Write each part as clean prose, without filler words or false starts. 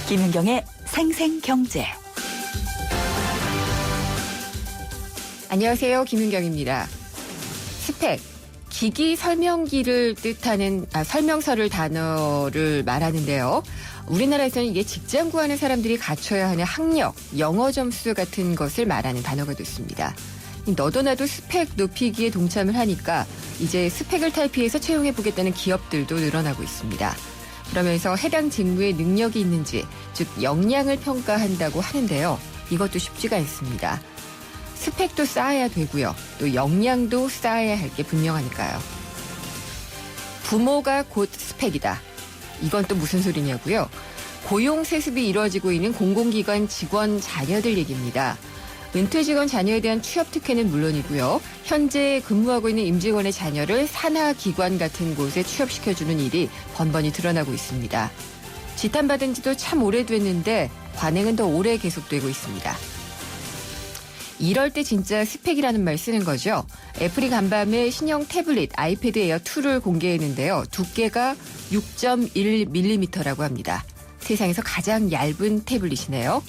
김은경의 생생경제. 안녕하세요. 김은경입니다. 스펙, 기기 설명기를 뜻하는 설명서를 단어를 말하는데요. 우리나라에서는 이게 직장 구하는 사람들이 갖춰야 하는 학력, 영어 점수 같은 것을 말하는 단어가 됐습니다. 너도 나도 스펙 높이기에 동참을 하니까 이제 스펙을 탈피해서 채용해보겠다는 기업들도 늘어나고 있습니다. 그러면서 해당 직무에 능력이 있는지, 즉 역량을 평가한다고 하는데요. 이것도 쉽지가 않습니다. 스펙도 쌓아야 되고요. 또 역량도 쌓아야 할 게 분명하니까요. 부모가 곧 스펙이다. 이건 또 무슨 소리냐고요? 고용 세습이 이루어지고 있는 공공기관 직원 자녀들 얘기입니다. 은퇴 직원 자녀에 대한 취업 특혜는 물론이고요. 현재 근무하고 있는 임직원의 자녀를 산하기관 같은 곳에 취업시켜주는 일이 번번이 드러나고 있습니다. 지탄받은 지도 참 오래됐는데 관행은 더 오래 계속되고 있습니다. 이럴 때 진짜 스펙이라는 말 쓰는 거죠. 애플이 간밤에 신형 태블릿 아이패드 에어 2를 공개했는데요. 두께가 6.1mm라고 합니다. 세상에서 가장 얇은 태블릿이네요.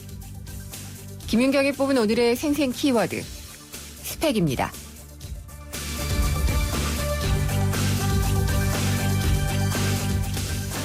김윤경이 뽑은 오늘의 생생 키워드, 스펙입니다.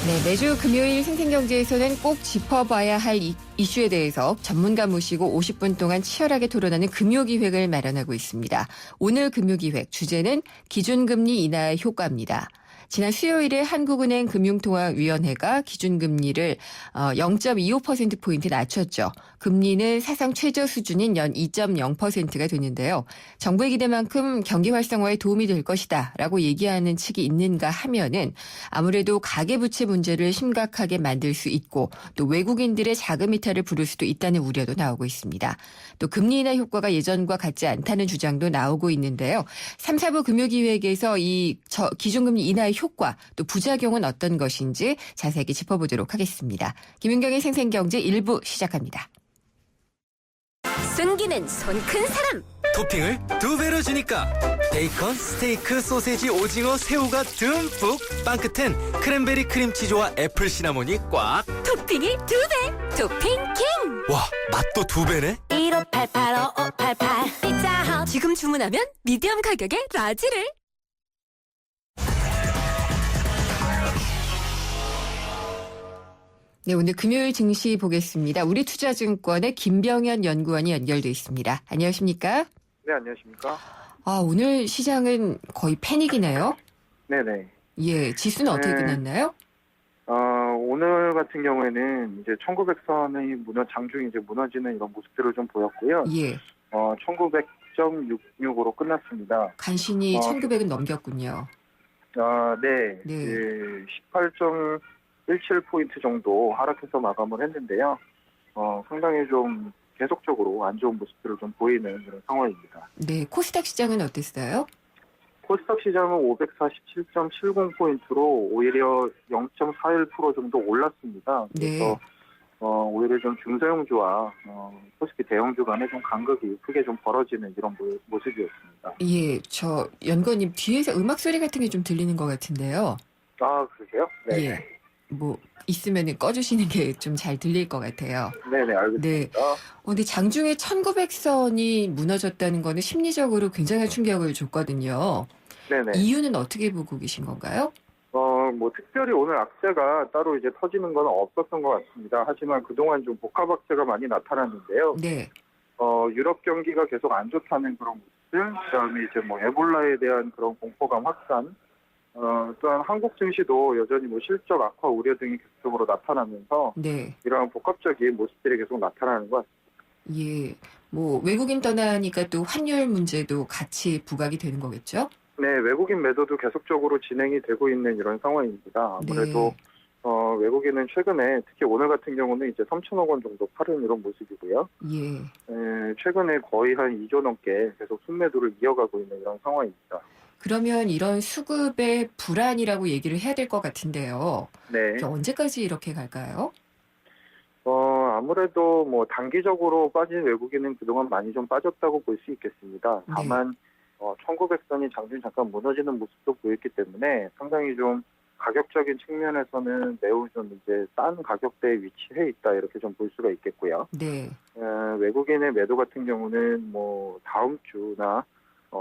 네, 매주 금요일 생생경제에서는 꼭 짚어봐야 할 이슈에 대해서 전문가 모시고 50분 동안 치열하게 토론하는 금요기획을 마련하고 있습니다. 오늘 금요기획 주제는 기준금리 인하 효과입니다. 지난 수요일에 한국은행 금융통화위원회가 기준금리를 0.25%포인트 낮췄죠. 금리는 사상 최저 수준인 연 2.0%가 됐는데요. 정부의 기대만큼 경기 활성화에 도움이 될 것이다 라고 얘기하는 측이 있는가 하면은 아무래도 가계부채 문제를 심각하게 만들 수 있고 또 외국인들의 자금 이탈을 부를 수도 있다는 우려도 나오고 있습니다. 또 금리 인하 효과가 예전과 같지 않다는 주장도 나오고 있는데요. 3, 4부 금요기획에서 이 기준금리 인하의 효과 또 부작용은 어떤 것인지 자세히 짚어보도록 하겠습니다. 김윤경의 생생경제 1부 시작합니다. 승기는 손 큰 사람. 토핑을 2배로 주니까 베이컨, 스테이크, 소세지, 오징어, 새우가 듬뿍. 빵 끝엔 크랜베리 크림치즈와 애플 시나몬이 꽉. 토핑이 2배. 토핑 킹. 와, 맛도 2배네. 1588-5588 피자헛. 지금 주문하면 미디엄 가격에 라지를. 네, 오늘 금요일 증시 보겠습니다. 우리투자증권의 김병현 연구원이 연결돼 있습니다. 안녕하십니까? 네, 안녕하십니까? 오늘 시장은 거의 패닉이네요. 네네. 예, 지수는 어떻게 네. 끝났나요? 오늘 같은 경우에는 이제 1900선이 장중이 이제 무너지는 이런 모습들을 좀 보였고요. 예, 1900.66으로 끝났습니다. 간신히 1900은 넘겼군요. 네. 네. 18.17포인트 정도 하락해서 마감을 했는데요. 상당히 좀 계속적으로 안 좋은 모습들을 좀 보이는 그런 상황입니다. 네, 코스닥 시장은 어땠어요? 코스닥 시장은 547.70포인트로 오히려 0.41% 정도 올랐습니다. 그래서 네. 오히려 좀 중소형주와 코스피 대형주 간에 좀 간극이 크게 좀 벌어지는 이런 모습이었습니다. 예, 저 연구원님 뒤에서 음악 소리 같은 게 좀 들리는 것 같은데요. 아, 그러세요? 네. 예, 뭐 있으면 꺼주시는 게 좀 잘 들릴 것 같아요. 네네, 알겠습니다. 네. 근데 장중에 1900선이 무너졌다는 거는 심리적으로 굉장히 충격을 줬거든요. 네네. 이유는 어떻게 보고 계신 건가요? 특별히 오늘 악재가 따로 이제 터지는 건 없었던 것 같습니다. 하지만 그동안 좀 복합 악재가 많이 나타났는데요. 네. 유럽 경기가 계속 안 좋다는 그런 모습들, 그다음에 이제 예볼라에 대한 그런 공포감 확산, 또한 한국 증시도 여전히 실적 악화 우려 등이 계속적으로 나타나면서 네. 이러한 복합적인 모습들이 계속 나타나는 것 같습니다. 예. 외국인 떠나니까 또 환율 문제도 같이 부각이 되는 거겠죠? 네, 외국인 매도도 계속적으로 진행이 되고 있는 이런 상황입니다. 아무래도 네. 외국인은 최근에 특히 오늘 같은 경우는 이제 3천억 원 정도 팔은 이런 모습이고요. 예. 최근에 거의 한 2조 넘게 계속 순매도를 이어가고 있는 이런 상황입니다. 그러면 이런 수급의 불안이라고 얘기를 해야 될 것 같은데요. 네. 언제까지 이렇게 갈까요? 아무래도 단기적으로 빠진 외국인은 그동안 많이 좀 빠졌다고 볼 수 있겠습니다. 다만 1900선이 장중 잠깐 무너지는 모습도 보였기 때문에 상당히 좀 가격적인 측면에서는 매우 좀 이제 싼 가격대에 위치해 있다 이렇게 좀 볼 수가 있겠고요. 네. 외국인의 매도 같은 경우는 뭐 다음 주나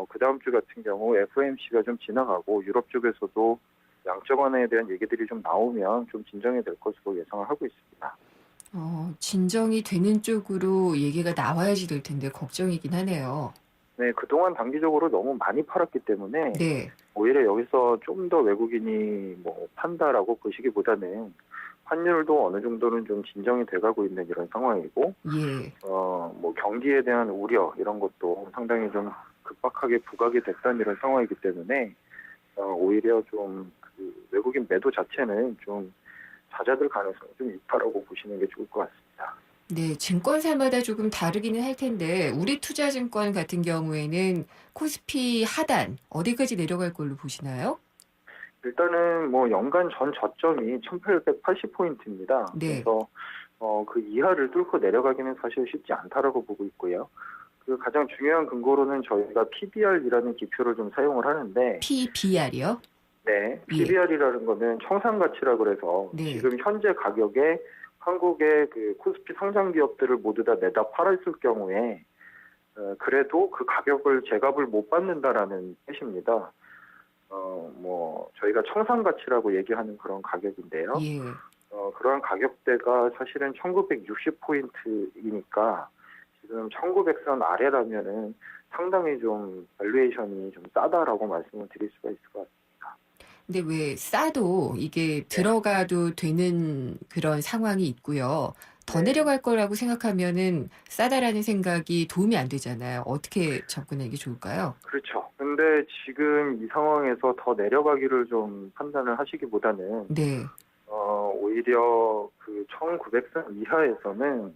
그 다음 주 같은 경우 FOMC가 좀 지나가고 유럽 쪽에서도 양적 완화에 대한 얘기들이 좀 나오면 좀 진정이 될 것으로 예상을 하고 있습니다. 진정이 되는 쪽으로 얘기가 나와야지 될 텐데 걱정이긴 하네요. 네, 그동안 단기적으로 너무 많이 팔았기 때문에 네. 오히려 여기서 좀 더 외국인이 뭐 판다라고 보시기보다는 환율도 어느 정도는 좀 진정이 돼가고 있는 이런 상황이고, 예. 뭐 경기에 대한 우려 이런 것도 상당히 좀 급박하게 부각이 됐다는 이런 상황이기 때문에 오히려 좀 그 외국인 매도 자체는 좀 잦아들 가능성이 좀 있다라고 보시는 게 좋을 것 같습니다. 네, 증권사마다 조금 다르기는 할 텐데 우리 투자증권 같은 경우에는 코스피 하단 어디까지 내려갈 걸로 보시나요? 일단은 뭐 연간 전 저점이 1880포인트입니다. 네. 그래서 그 이하를 뚫고 내려가기는 사실 쉽지 않다라고 보고 있고요. 그 가장 중요한 근거로는 저희가 PBR이라는 기표를 좀 사용을 하는데, PBR이요? 네, 예. PBR이라는 거는 청산가치라고 그래서 네. 지금 현재 가격에 한국의 그 코스피 상장 기업들을 모두 다 내다 팔았을 경우에 그래도 그 가격을 제값을 못 받는다라는 뜻입니다. 뭐 저희가 청산가치라고 얘기하는 그런 가격인데요. 예. 그러한 가격대가 사실은 1960포인트이니까 지금 1900선 아래라면은 상당히 좀 밸류에이션이 좀 싸다라고 말씀을 드릴 수가 있을 것 같습니다. 근데 왜 싸도 이게 들어가도 되는 그런 상황이 있고요. 더 네. 내려갈 거라고 생각하면은 싸다라는 생각이 도움이 안 되잖아요. 어떻게 접근하는 게 좋을까요? 그렇죠. 근데 지금 이 상황에서 더 내려가기를 좀 판단을 하시기보다는 네. 오히려 그 1900선 이하에서는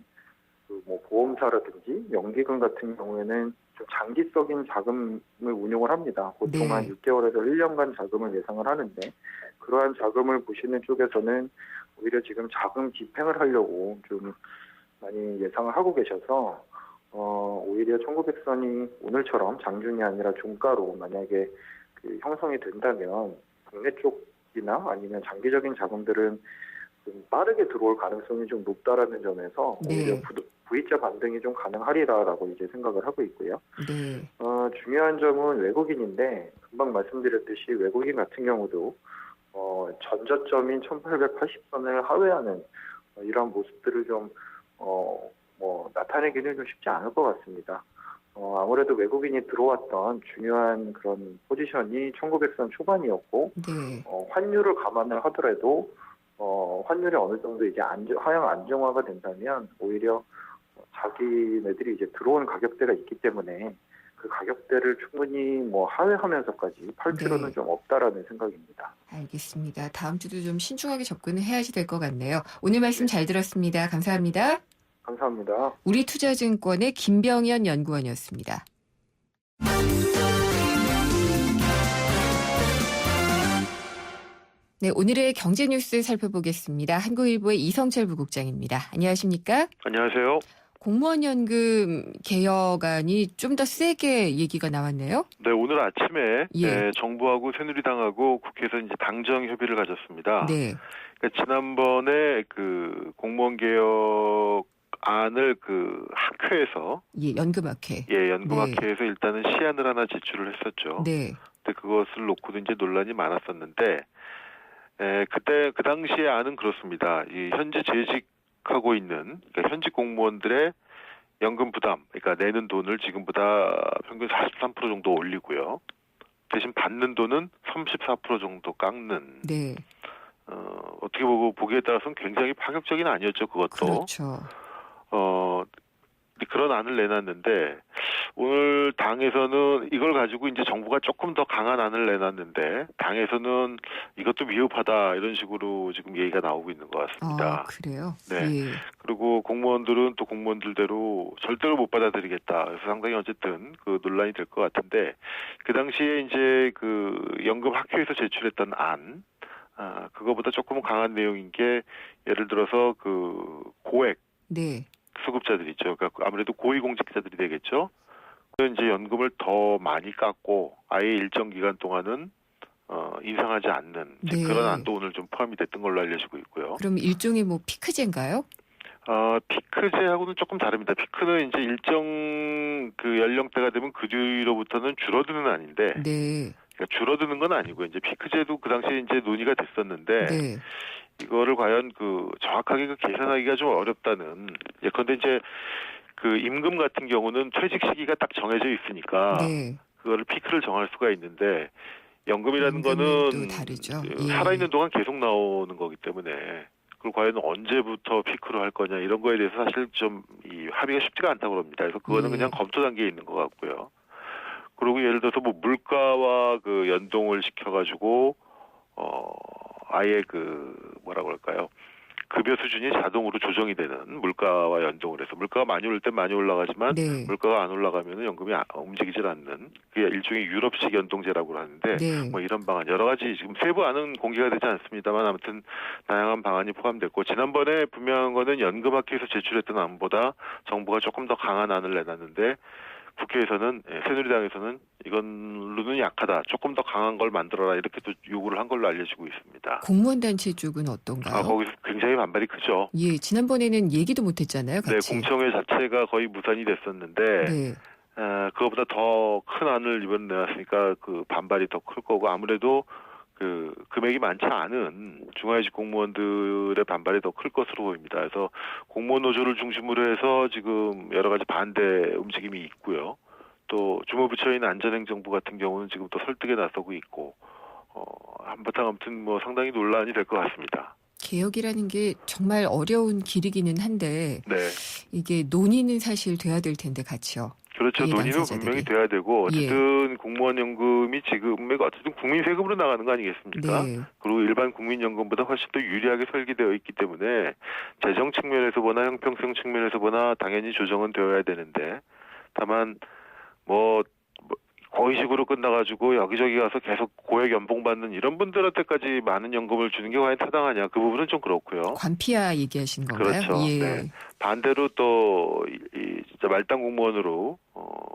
그 뭐 보험사라든지 연기금 같은 경우에는 좀 장기적인 자금을 운용을 합니다. 보통 네. 한 6개월에서 1년간 자금을 예상을 하는데, 그러한 자금을 보시는 쪽에서는 오히려 지금 자금 집행을 하려고 좀 많이 예상을 하고 계셔서 오히려 1900선이 오늘처럼 장중이 아니라 종가로 만약에 그 형성이 된다면 국내 쪽이나 아니면 장기적인 자금들은 좀 빠르게 들어올 가능성이 좀 높다라는 점에서 네. 오히려 V자 반등이 좀 가능하리라라고 이제 생각을 하고 있고요. 네. 중요한 점은 외국인인데, 금방 말씀드렸듯이 외국인 같은 경우도 전저점인 1880선을 하회하는 이러한 모습들을 좀 뭐 나타내기는 좀 쉽지 않을 것 같습니다. 아무래도 외국인이 들어왔던 중요한 그런 포지션이 1900선 초반이었고, 네. 환율을 감안을 하더라도 환율이 어느 정도 이제 하향 안정화가 된다면 오히려 자기네들이 이제 들어온 가격대가 있기 때문에 그 가격대를 충분히 뭐 하회하면서까지 팔 필요는 네. 좀 없다라는 생각입니다. 알겠습니다. 다음 주도 좀 신중하게 접근을 해야지 될 것 같네요. 오늘 말씀 잘 들었습니다. 감사합니다. 감사합니다. 우리투자증권의 김병현 연구원이었습니다. 네, 오늘의 경제 뉴스 살펴보겠습니다. 한국일보의 이성철 부국장입니다. 안녕하십니까? 안녕하세요. 공무원 연금 개혁안이 좀 더 세게 얘기가 나왔네요. 네, 오늘 아침에 예. 정부하고 새누리당하고 국회에서 이제 당정 협의를 가졌습니다. 네. 그러니까 지난번에 그 공무원 개혁안을 그 학회에서 예, 연금학회. 연금학회에서 일단은 시안을 하나 제출을 했었죠. 네. 근데 그것을 놓고도 이제 논란이 많았었는데 그때 그 당시의 안은 그렇습니다. 이 현재 재직하고 있는 그러니까 현직 공무원들의 연금 부담, 그러니까 내는 돈을 지금보다 평균 43% 정도 올리고요. 대신 받는 돈은 34% 정도 깎는. 네. 어떻게 보기에 따라서는 굉장히 파격적인 아니었죠, 그것도. 그렇죠. 그런 안을 내놨는데 오늘 당에서는 이걸 가지고 이제 정부가 조금 더 강한 안을 내놨는데 당에서는 이것도 위협하다 이런 식으로 지금 얘기가 나오고 있는 것 같습니다. 그래요? 네. 예. 그리고 공무원들은 또 공무원들대로 절대로 못 받아들이겠다. 그래서 상당히 어쨌든 그 논란이 될 것 같은데 그 당시에 이제 그 연금 학회에서 제출했던 안, 그거보다 조금 강한 내용인 게 예를 들어서 그 고액 네. 수급자들 있죠. 그러니까 아무래도 고위공직자들이 되겠죠. 그래서 이제 연금을 더 많이 깎고 아예 일정 기간 동안은 인상하지 않는 네. 그런 안도 오늘 좀 포함이 됐던 걸로 알려지고 있고요. 그럼 일종의 뭐 피크제인가요? 피크제하고는 조금 다릅니다. 피크는 이제 일정 그 연령대가 되면 그 뒤로부터는 줄어드는 아닌데, 네. 그러니까 줄어드는 건 아니고 이제 피크제도 그 당시에 이제 논의가 됐었는데 네. 이거를 과연 그 정확하게 그 계산하기가 좀 어렵다는. 예컨대 이제 그 임금 같은 경우는 퇴직 시기가 딱 정해져 있으니까 네. 그거를 피크를 정할 수가 있는데 연금이라는 연금은 거는 또 다르죠. 그 예. 살아있는 동안 계속 나오는 거기 때문에 그걸 과연 언제부터 피크로 할 거냐 이런 거에 대해서 사실 좀 이 합의가 쉽지가 않다고 합니다. 그래서 그거는 예. 그냥 검토 단계에 있는 것 같고요. 그리고 예를 들어서 뭐 물가와 그 연동을 시켜가지고 아예 그 뭐라 그럴까요? 급여 수준이 자동으로 조정이 되는 물가와 연동을 해서 물가가 많이 오를 땐 많이 올라가지만 네. 물가가 안 올라가면 연금이 움직이질 않는 그게 일종의 유럽식 연동제라고 하는데 네. 뭐 이런 방안 여러 가지 지금 세부 안은 공개가 되지 않습니다만 아무튼 다양한 방안이 포함됐고 지난번에 분명한 거는 연금학회에서 제출했던 안보다 정부가 조금 더 강한 안을 내놨는데 국회에서는 새누리당에서는 이건로는 약하다. 조금 더 강한 걸 만들어라 이렇게 또 요구를 한 걸로 알려지고 있습니다. 공무원 단체 쪽은 어떤가요? 거기서 굉장히 반발이 크죠. 예, 지난번에는 얘기도 못했잖아요, 네, 같이. 공청회 자체가 거의 무산이 됐었는데 네. 그거보다 더 큰 안을 이번에 내놨으니까 그 반발이 더 클 거고 아무래도 그 금액이 많지 않은 중화직 공무원들의 반발이 더 클 것으로 보입니다. 그래서 공무원 노조를 중심으로 해서 지금 여러 가지 반대 움직임이 있고요. 또 주무부처인 안전행정부 같은 경우는 지금 또 설득에 나서고 있고 한바탕 아무튼 뭐 상당히 논란이 될 것 같습니다. 개혁이라는 게 정말 어려운 길이기는 한데 네. 이게 논의는 사실 돼야 될 텐데 같이요. 그렇죠. 이 논의는 당사자들이. 분명히 돼야 되고 어쨌든 공무원 연금이 지금 어쨌든 국민 세금으로 나가는 거 아니겠습니까? 네. 그리고 일반 국민연금보다 훨씬 더 유리하게 설계되어 있기 때문에 재정 측면에서 보나 형평성 측면에서 보나 당연히 조정은 되어야 되는데 다만 뭐 고의식으로 끝나가지고 여기저기 가서 계속 고액 연봉 받는 이런 분들한테까지 많은 연금을 주는 게 과연 타당하냐 그 부분은 좀 그렇고요. 관피아 얘기하시는 건가요? 그렇죠. 예. 네. 반대로 또 진짜 말단 공무원으로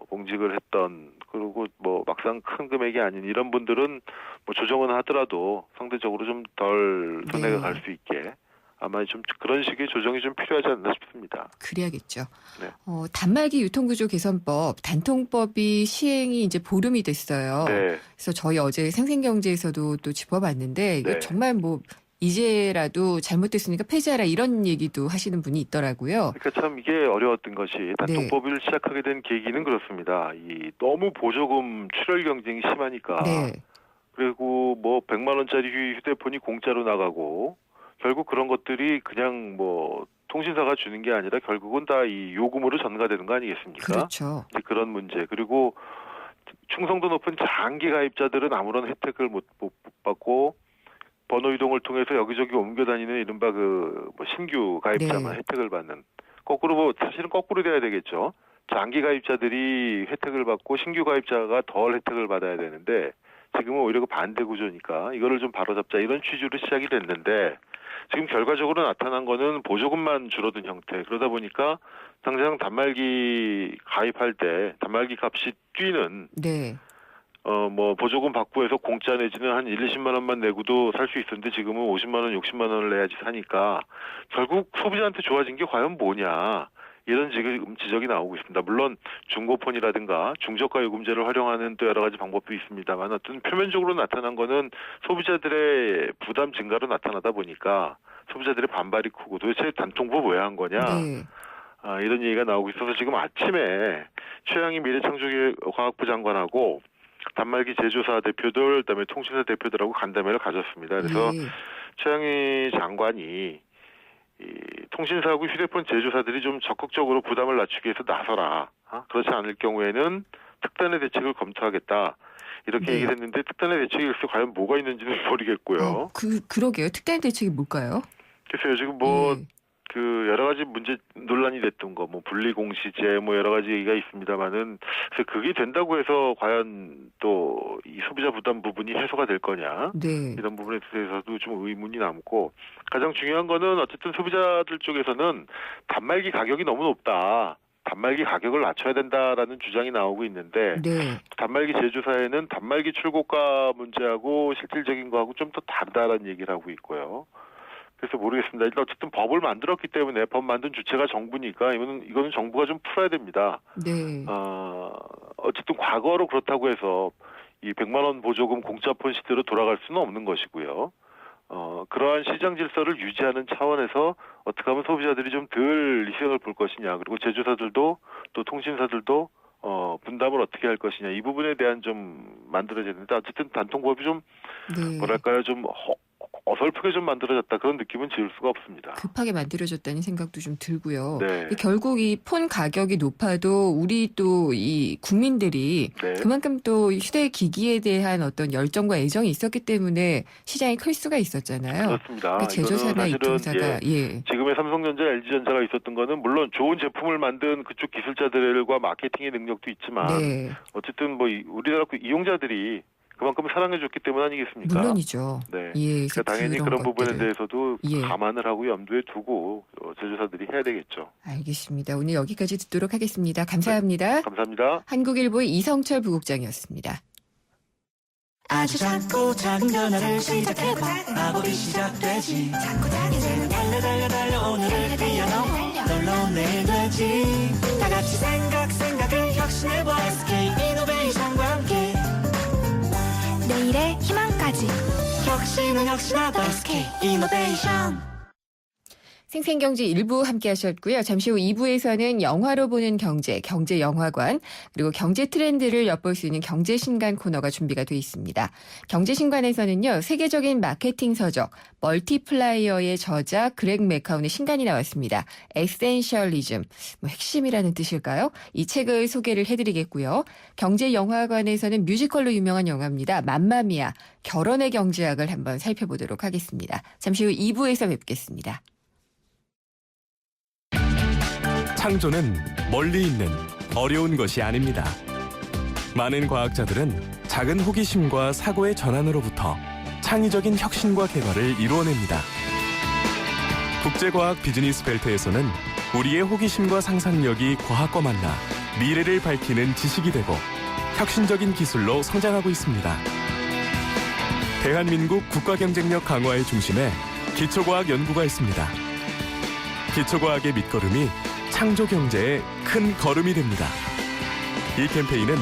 봉직을 했던 그리고 뭐 막상 큰 금액이 아닌 이런 분들은 뭐 조정은 하더라도 상대적으로 좀 덜 손해가 네. 갈 수 있게 아마 좀 그런 식의 조정이 좀 필요하지 않나 싶습니다. 그래야겠죠. 네. 단말기 유통구조 개선법 단통법이 시행이 이제 보름이 됐어요. 네. 그래서 저희 어제 생생경제에서도 또 짚어봤는데 이게 네. 정말 뭐 이제라도 잘못됐으니까 폐지하라 이런 얘기도 하시는 분이 있더라고요. 그러니까 참 이게 어려웠던 것이 단통법을 시작하게 된 계기는 그렇습니다. 이 너무 보조금 출혈 경쟁이 심하니까 네. 그리고 뭐 100만 원짜리 휴대폰이 공짜로 나가고 결국 그런 것들이 그냥 뭐 통신사가 주는 게 아니라 결국은 다 이 요금으로 전가되는 거 아니겠습니까? 그렇죠. 이제 그런 문제 그리고 충성도 높은 장기 가입자들은 아무런 혜택을 못 받고 번호 이동을 통해서 여기저기 옮겨 다니는 이른바 뭐 신규 가입자만 네. 혜택을 받는 거꾸로 사실은 거꾸로 돼야 되겠죠. 장기 가입자들이 혜택을 받고 신규 가입자가 덜 혜택을 받아야 되는데 지금은 오히려 그 반대 구조니까 이거를 좀 바로잡자 이런 취지로 시작이 됐는데 지금 결과적으로 나타난 거는 보조금만 줄어든 형태. 그러다 보니까 당장 단말기 가입할 때 단말기 값이 뛰는 네. 뭐 보조금 받고 해서 공짜 내지는 한 20만 원만 내고도 살 수 있었는데 지금은 50만 원, 60만 원을 내야지 사니까 결국 소비자한테 좋아진 게 과연 뭐냐. 이런 지적이 나오고 있습니다. 물론 중고폰이라든가 중저가 요금제를 활용하는 또 여러 가지 방법도 있습니다만 어떤 표면적으로 나타난 거는 소비자들의 부담 증가로 나타나다 보니까 소비자들의 반발이 크고 도대체 단통법 왜 한 거냐 네. 이런 얘기가 나오고 있어서 지금 아침에 최양희 미래창조과학부 장관하고 단말기 제조사 대표들 그다음에 통신사 대표들하고 간담회를 가졌습니다. 그래서 예. 최양희 장관이 이 통신사하고 휴대폰 제조사들이 좀 적극적으로 부담을 낮추기 위해서 나서라. 그렇지 않을 경우에는 특단의 대책을 검토하겠다. 이렇게 네. 얘기를 했는데 특단의 대책이 글쎄 과연 뭐가 있는지는 모르겠고요. 그러게요. 특단 대책이 뭘까요? 글쎄요. 지금 뭐 예. 그 여러 가지 문제 논란이 됐던 거, 뭐 분리공시제, 뭐 여러 가지 얘기가 있습니다만은 그게 된다고 해서 과연 또 이 소비자 부담 부분이 해소가 될 거냐 네. 이런 부분에 대해서도 좀 의문이 남고 가장 중요한 거는 어쨌든 소비자들 쪽에서는 단말기 가격이 너무 높다. 단말기 가격을 낮춰야 된다라는 주장이 나오고 있는데 네. 단말기 제조사에는 단말기 출고가 문제하고 실질적인 거하고 좀 더 다르다라는 얘기를 하고 있고요. 그래서 모르겠습니다. 일단 어쨌든 법을 만들었기 때문에 법 만든 주체가 정부니까 이거는 정부가 좀 풀어야 됩니다. 네. 어쨌든 과거로 그렇다고 해서 이 100만 원 보조금 공짜폰 시대로 돌아갈 수는 없는 것이고요. 그러한 시장 질서를 유지하는 차원에서 어떻게 하면 소비자들이 좀 덜 희생을 볼 것이냐, 그리고 제조사들도 또 통신사들도 분담을 어떻게 할 것이냐, 이 부분에 대한 좀 만들어져야 되는데 어쨌든 단통법이 좀 네. 뭐랄까요, 좀 어설프게 좀 만들어졌다, 그런 느낌은 지울 수가 없습니다. 급하게 만들어졌다는 생각도 좀 들고요. 네. 결국 이 폰 가격이 높아도 우리 또 이 국민들이 네. 그만큼 또 휴대기기에 대한 어떤 열정과 애정이 있었기 때문에 시장이 클 수가 있었잖아요. 그렇습니다. 그러니까 제조사나 이거는 이통사가 예. 지금의 삼성전자, LG전자가 있었던 거는 물론 좋은 제품을 만든 그쪽 기술자들과 마케팅의 능력도 있지만 네. 어쨌든 뭐 우리나라 이용자들이 그만큼 사랑해줬기 때문 아니겠습니까? 물론이죠. 네. 예, 그러니까 당연히 그런 부분에 것들을. 대해서도 예. 감안을 하고 염두에 두고 제조사들이 해야 되겠죠. 알겠습니다. 오늘 여기까지 듣도록 하겠습니다. 감사합니다. 감사합니다. 한국일보의 이성철 부국장이었습니다. 아주 작고 작은 변화를 시작해봐. 마법이 시작되지. 이제는 달려 오늘을 뛰어넘어 놀라운 내일 되지. 다 같이 생각을 혁신해봐. SK 이노베이션과 함께 내일의 희망까지. 혁신은 혁신하다. SK 이노베이션. 생생경제 1부 함께 하셨고요. 잠시 후 2부에서는 영화로 보는 경제, 경제영화관, 그리고 경제 트렌드를 엿볼 수 있는 경제신간 코너가 준비가 돼 있습니다. 경제신간에서는요, 세계적인 마케팅 서적, 멀티플라이어의 저자 그렉 맥카운의 신간이 나왔습니다. 에센셜리즘, 핵심이라는 뜻일까요? 이 책을 소개를 해드리겠고요. 경제영화관에서는 뮤지컬로 유명한 영화입니다. 맘마미아, 결혼의 경제학을 한번 살펴보도록 하겠습니다. 잠시 후 2부에서 뵙겠습니다. 창조는 멀리 있는 어려운 것이 아닙니다. 많은 과학자들은 작은 호기심과 사고의 전환으로부터 창의적인 혁신과 개발을 이루어냅니다. 국제과학 비즈니스 벨트에서는 우리의 호기심과 상상력이 과학과 만나 미래를 밝히는 지식이 되고 혁신적인 기술로 성장하고 있습니다. 대한민국 국가경쟁력 강화의 중심에 기초과학 연구가 있습니다. 기초과학의 밑거름이 창조경제의 큰 걸음이 됩니다. 이 캠페인은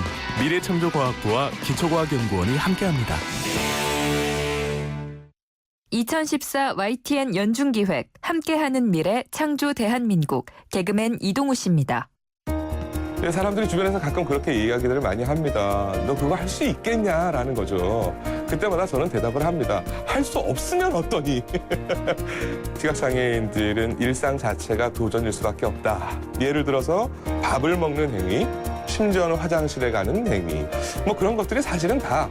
미래창조과학부와 기초과학연구원이 함께합니다. 2014 YTN 연중기획 함께하는 미래 창조 대한민국 개그맨 이동우 씨입니다. 사람들이 주변에서 가끔 그렇게 이야기들을 많이 합니다. 너 그거 할 수 있겠냐라는 거죠. 그때마다 저는 대답을 합니다. 할 수 없으면 어떠니? 시각장애인들은 일상 자체가 도전일 수밖에 없다. 예를 들어서 밥을 먹는 행위, 심지어는 화장실에 가는 행위. 뭐 그런 것들이 사실은 다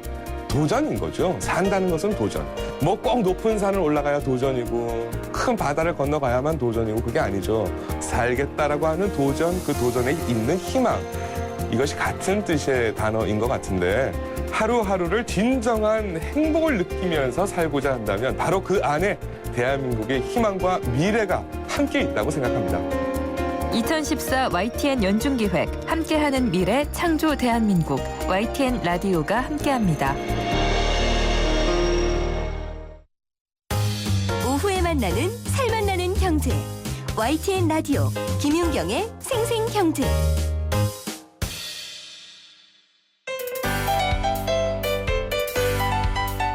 도전인 거죠. 산다는 것은 도전. 뭐 꼭 높은 산을 올라가야 도전이고 큰 바다를 건너가야만 도전이고 그게 아니죠. 살겠다라고 하는 도전, 그 도전에 있는 희망. 이것이 같은 뜻의 단어인 것 같은데 하루하루를 진정한 행복을 느끼면서 살고자 한다면 바로 그 안에 대한민국의 희망과 미래가 함께 있다고 생각합니다. 2014 YTN 연중기획 함께하는 미래 창조 대한민국 YTN 라디오가 함께합니다. 오후에 만나는 살맛나는 경제. YTN 라디오 김윤경의 생생경제.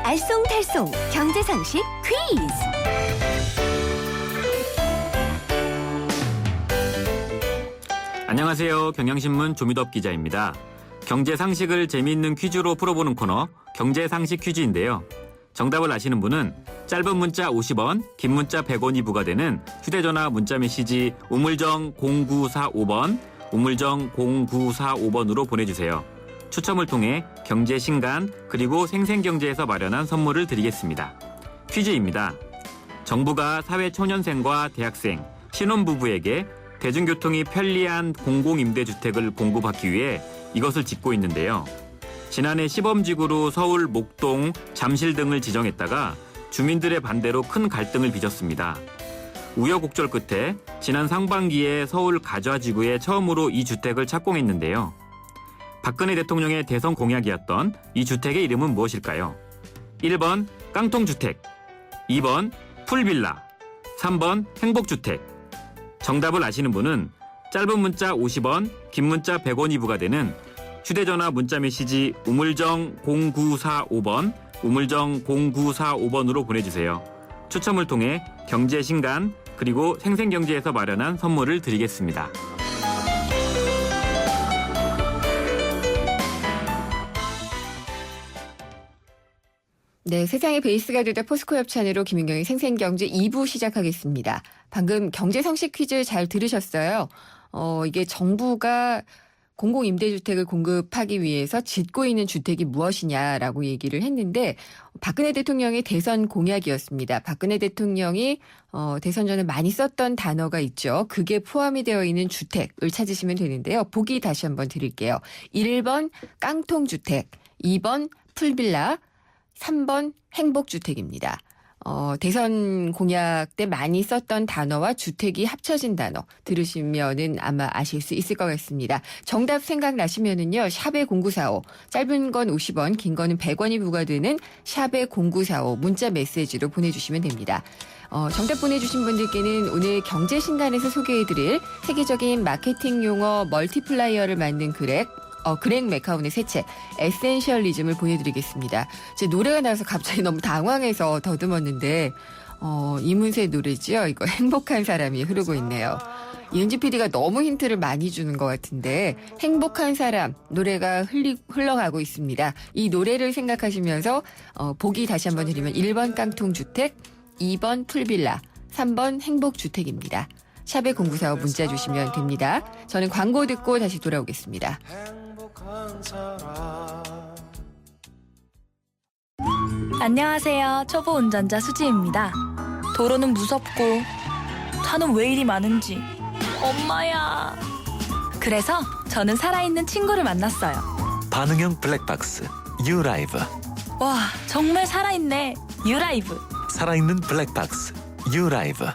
알쏭달쏭 경제상식 퀴즈. 안녕하세요. 경향신문 조미덕 기자입니다. 경제상식을 재미있는 퀴즈로 풀어보는 코너 경제상식 퀴즈인데요. 정답을 아시는 분은 짧은 문자 50원, 긴 문자 100원이 부과되는 휴대전화 문자메시지 우물정 0945번, 우물정 0945번으로 보내주세요. 추첨을 통해 경제신간 그리고 생생경제에서 마련한 선물을 드리겠습니다. 퀴즈입니다. 정부가 사회초년생과 대학생, 신혼부부에게 대중교통이 편리한 공공임대주택을 공급하기 위해 이것을 짓고 있는데요. 지난해 시범지구로 서울, 목동, 잠실 등을 지정했다가 주민들의 반대로 큰 갈등을 빚었습니다. 우여곡절 끝에 지난 상반기에 서울 가좌지구에 처음으로 이 주택을 착공했는데요. 박근혜 대통령의 대선 공약이었던 이 주택의 이름은 무엇일까요? 1번 깡통주택, 2번 풀빌라, 3번 행복주택. 정답을 아시는 분은 짧은 문자 50원, 긴 문자 100원이 부과되는 휴대전화 문자메시지 우물정 0945번, 우물정 0945번으로 보내주세요. 추첨을 통해 경제신간 그리고 생생경제에서 마련한 선물을 드리겠습니다. 네, 세상의 베이스가 되다 포스코 협찬으로 김윤경의 생생경제 2부 시작하겠습니다. 방금 경제상식 퀴즈 잘 들으셨어요? 이게 정부가 공공임대주택을 공급하기 위해서 짓고 있는 주택이 무엇이냐라고 얘기를 했는데 박근혜 대통령의 대선 공약이었습니다. 박근혜 대통령이 대선 전에 많이 썼던 단어가 있죠. 그게 포함이 되어 있는 주택을 찾으시면 되는데요. 보기 다시 한번 드릴게요. 1번 깡통주택, 2번 풀빌라, 3번 행복주택입니다. 대선 공약 때 많이 썼던 단어와 주택이 합쳐진 단어 들으시면은 아마 아실 수 있을 것 같습니다. 정답 생각나시면은요. 샵에 0945 짧은 건 50원 긴 거는 100원이 부과되는 샵에 0945 문자 메시지로 보내주시면 됩니다. 정답 보내주신 분들께는 오늘 경제신간에서 소개해드릴 세계적인 마케팅 용어 멀티플라이어를 만든 그렉 맥카운의 새 책 에센셜리즘을 보내드리겠습니다. 제 노래가 나와서 갑자기 너무 당황해서 더듬었는데 이문세 노래죠. 이거 행복한 사람이 흐르고 있네요. 이은지 PD가 너무 힌트를 많이 주는 것 같은데 행복한 사람 노래가 흘러가고 있습니다. 이 노래를 생각하시면서 보기 다시 한번 드리면 1번 깡통주택, 2번 풀빌라, 3번 행복주택입니다. 샵에 0945 문자 주시면 됩니다. 저는 광고 듣고 다시 돌아오겠습니다. 안녕하세요. 초보 운전자 수지입니다. 도로는 무섭고 차는 왜 이리 많은지 엄마야. 그래서 저는 살아있는 친구를 만났어요. 반응형 블랙박스 유라이브. 와, 정말 살아있네. 유라이브. 살아있는 블랙박스 유라이브.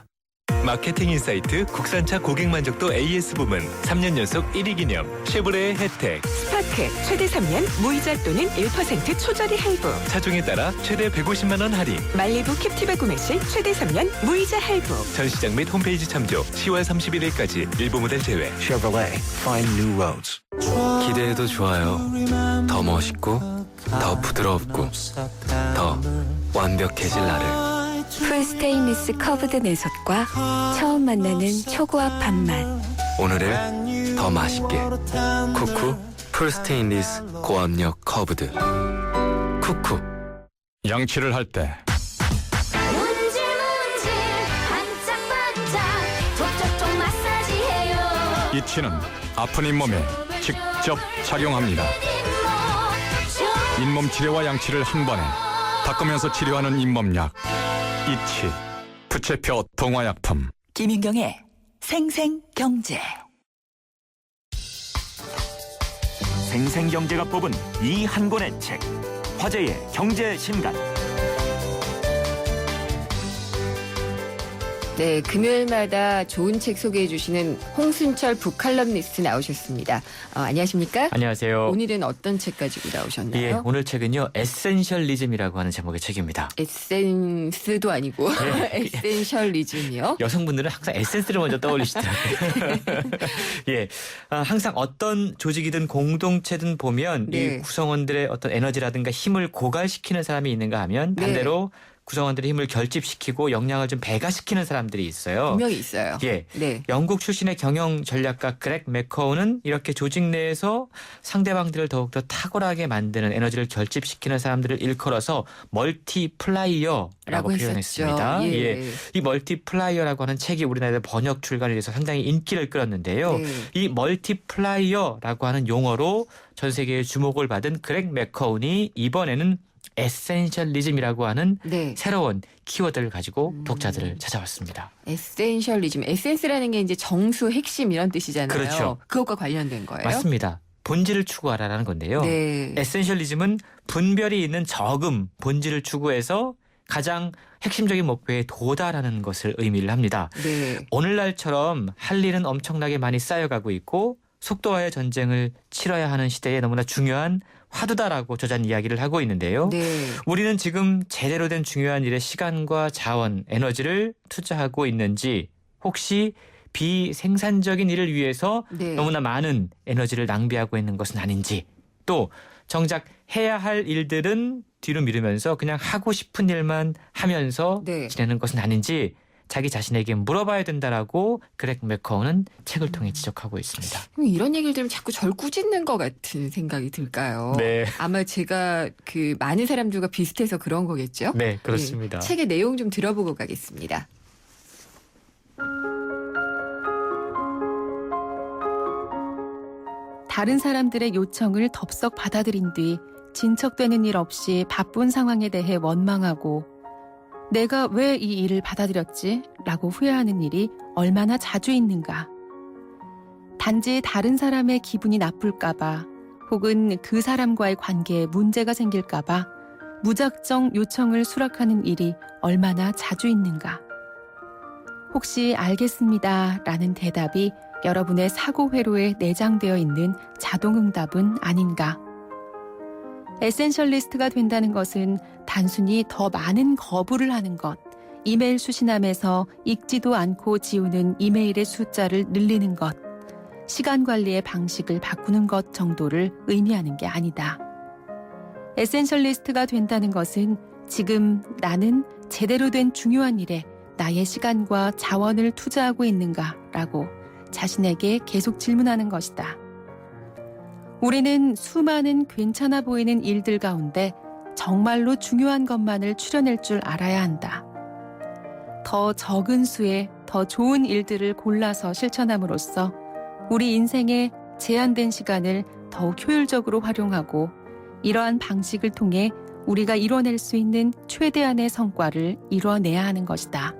마케팅 인사이트 국산차 고객 만족도 AS 부문 3년 연속 1위 기념 쉐보레의 혜택. 스파크 최대 3년 무이자 또는 1% 초저리 할부. 차종에 따라 최대 150만 원 할인. 말리부 캡티바 구매 시 최대 3년 무이자 할부. 전시장 및 홈페이지 참조 10월 31일까지 일부 모델 제외. Chevrolet Find New Roads. 기대해도 좋아요. 더 멋있고 더 부드럽고 더 완벽해질 나를. 풀 스테인리스 커브드 내솥과 처음 만나는 초고압 밥맛. 오늘을 더 맛있게. 쿠쿠 풀 스테인리스 고압력 커브드. 쿠쿠. 양치를 할 때 문질문질 반짝반짝 촉촉촉 마사지해요. 이 치는 아픈 잇몸에 직접 착용합니다. 잇몸 치료와 양치를 한 번에 닦으면서 치료하는 잇몸약 이치 부채표 동화약품. 김윤경의 생생경제. 생생경제가 뽑은 이 한 권의 책, 화제의 경제신간. 네, 금요일마다 좋은 책 소개해 주시는 홍순철 북칼럼니스트 나오셨습니다. 안녕하십니까? 안녕하세요. 오늘은 어떤 책 가지고 나오셨나요? 예, 오늘 책은요. 에센셜리즘이라고 하는 제목의 책입니다. 에센스도 아니고 에센셜리즘이요? 여성분들은 항상 에센스를 먼저 떠올리시더라고요. 예, 항상 어떤 조직이든 공동체든 보면 네. 이 구성원들의 어떤 에너지라든가 힘을 고갈시키는 사람이 있는가 하면 반대로 구성원들의 힘을 결집시키고 역량을 좀 배가시키는 사람들이 있어요. 분명히 있어요. 예, 네. 영국 출신의 경영 전략가 그렉 맥커운은 이렇게 조직 내에서 상대방들을 더욱더 탁월하게 만드는 에너지를 결집시키는 사람들을 일컬어서 멀티플라이어라고 표현했습니다. 예. 예, 이 멀티플라이어라고 하는 책이 우리나라에 번역 출간을 해서 상당히 인기를 끌었는데요. 네. 이 멀티플라이어라고 하는 용어로 전 세계의 주목을 받은 그렉 맥커운이 이번에는 에센셜리즘이라고 하는 네. 새로운 키워드를 가지고 독자들을 찾아왔습니다. 에센셜리즘, 에센스라는 게 이제 정수, 핵심 이런 뜻이잖아요. 그렇죠. 그것과 관련된 거예요? 맞습니다. 본질을 추구하라는 건데요. 네. 에센셜리즘은 분별이 있는 저금, 본질을 추구해서 가장 핵심적인 목표에 도달하는 것을 의미를 합니다. 네. 오늘날처럼 할 일은 엄청나게 많이 쌓여가고 있고 속도와의 전쟁을 치러야 하는 시대에 너무나 중요한 화두다라고 저자는 이야기를 하고 있는데요. 네. 우리는 지금 제대로 된 중요한 일에 시간과 자원, 에너지를 투자하고 있는지 혹시 비생산적인 일을 위해서 네. 너무나 많은 에너지를 낭비하고 있는 것은 아닌지 또 정작 해야 할 일들은 뒤로 미루면서 그냥 하고 싶은 일만 하면서 네. 지내는 것은 아닌지 자기 자신에게 물어봐야 된다라고 그렉 맥커우는 책을 통해 지적하고 있습니다. 이런 얘기를 들으면 자꾸 절 꾸짖는 것 같은 생각이 들까요? 네. 아마 제가 그 많은 사람들과 비슷해서 그런 거겠죠? 네, 그렇습니다. 네, 책의 내용 좀 들어보고 가겠습니다. 다른 사람들의 요청을 덥석 받아들인 뒤 진척되는 일 없이 바쁜 상황에 대해 원망하고 내가 왜 이 일을 받아들였지? 라고 후회하는 일이 얼마나 자주 있는가. 단지 다른 사람의 기분이 나쁠까봐 혹은 그 사람과의 관계에 문제가 생길까봐 무작정 요청을 수락하는 일이 얼마나 자주 있는가. 혹시 알겠습니다 라는 대답이 여러분의 사고 회로에 내장되어 있는 자동응답은 아닌가. 에센셜리스트가 된다는 것은 단순히 더 많은 거부를 하는 것, 이메일 수신함에서 읽지도 않고 지우는 이메일의 숫자를 늘리는 것, 시간 관리의 방식을 바꾸는 것 정도를 의미하는 게 아니다. 에센셜리스트가 된다는 것은 지금 나는 제대로 된 중요한 일에 나의 시간과 자원을 투자하고 있는가라고 자신에게 계속 질문하는 것이다. 우리는 수많은 괜찮아 보이는 일들 가운데 정말로 중요한 것만을 추려낼 줄 알아야 한다. 더 적은 수의 더 좋은 일들을 골라서 실천함으로써 우리 인생의 제한된 시간을 더욱 효율적으로 활용하고 이러한 방식을 통해 우리가 이뤄낼 수 있는 최대한의 성과를 이뤄내야 하는 것이다.